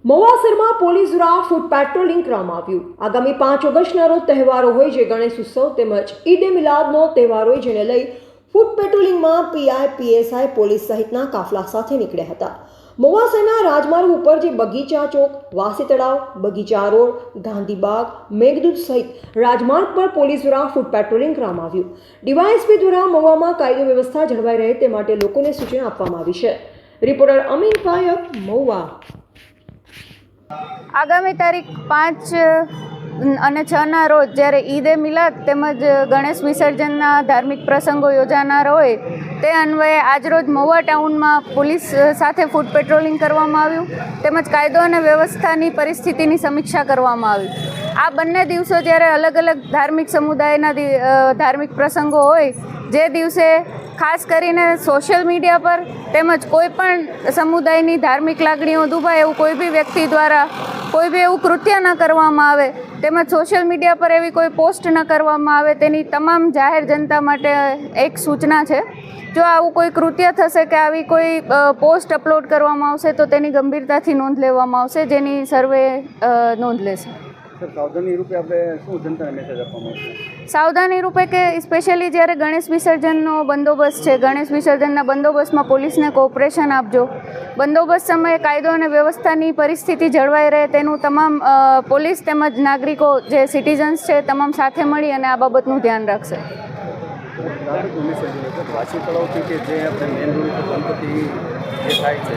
મોવાસરમાં police દ્વારા ફૂટ patrolling કરવામાં આવ્યું। આગામી 5 ઓગસ્ટના રોજ તહેવારો હોય જે ગણેશ ઉત્સવ તેમજ ઈદ એ મિલાદનો તહેવાર હોય જેને લઈ ફૂટ પેટ્રોલિંગમાં પીઆઈ પીએસઆઈ પોલીસ સહિતના કાફલા સાથે નીકળ્યા હતા। મોવાસરના રાજમાર્ગ ઉપર જે બગીચા ચોક, વાસી તળાવ, બગીચા રોડ, ગાંધીબાગ, મેઘદૂત સહિત રાજમાર્ગ પર પોલીસ દ્વારા ફૂટ પેટ્રોલિંગ કરવામાં આવ્યું। ડીવાયએસપી દ્વારા મહુવામાં કાયદો વ્યવસ્થા જળવાઈ રહે તે માટે લોકોને સૂચના આપવામાં આવી છે। રિપોર્ટર અમીન પાયક, મહુવા। આગામી તારીખ 5 અને 6ના રોજ જ્યારે ઈદ એ મિલાદ તેમજ ગણેશ વિસર્જનના ધાર્મિક પ્રસંગો યોજાનાર હોય તે અન્વયે આજરોજ મહુવા ટાઉનમાં પોલીસ સાથે ફૂટ પેટ્રોલિંગ કરવામાં આવ્યું તેમજ કાયદો અને વ્યવસ્થાની પરિસ્થિતિની સમીક્ષા કરવામાં આવી। આ બંને દિવસો જ્યારે અલગ અલગ ધાર્મિક સમુદાયના ધાર્મિક પ્રસંગો હોય જે દિવસે ખાસ કરીને સોશિયલ મીડિયા પર તેમજ કોઈ પણ સમુદાયની ધાર્મિક લાગણીઓ દુભાય એવું કોઈ બી વ્યક્તિ દ્વારા કોઈ બી એવું કૃત્ય ન કરવામાં આવે તેમજ સોશિયલ મીડિયા પર એવી કોઈ પોસ્ટ ન કરવામાં આવે તેની તમામ જાહેર જનતા માટે એક સૂચના છે। જો આવું કોઈ કૃત્ય થશે કે આવી કોઈ પોસ્ટ અપલોડ કરવામાં આવશે તો તેની ગંભીરતાથી નોંધ લેવામાં આવશે, જેની સર્વે નોંધ લેશે। સાવધાની રૂપે આપણે શું જનતાને મેસેજ આપવામાં આવશે? સાવધાની રૂપે કે સ્પેશિયલી જ્યારે ગણેશ વિસર્જનનો બંદોબસ્ત છે, ગણેશ વિસર્જનના બંદોબસ્તમાં પોલીસને કોઓપરેશન આપજો। બંદોબસ્ત સમયે કાયદો અને વ્યવસ્થાની પરિસ્થિતિ જળવાઈ રહે તેનું તમામ પોલીસ તેમજ નાગરિકો જે સિટીઝન્સ છે તમામ સાથે મળી અને આ બાબતનું ધ્યાન રાખશે। વાસી તળાવથી કે જે આપણે મેન રોડ પર ગણપતિ જે થાય છે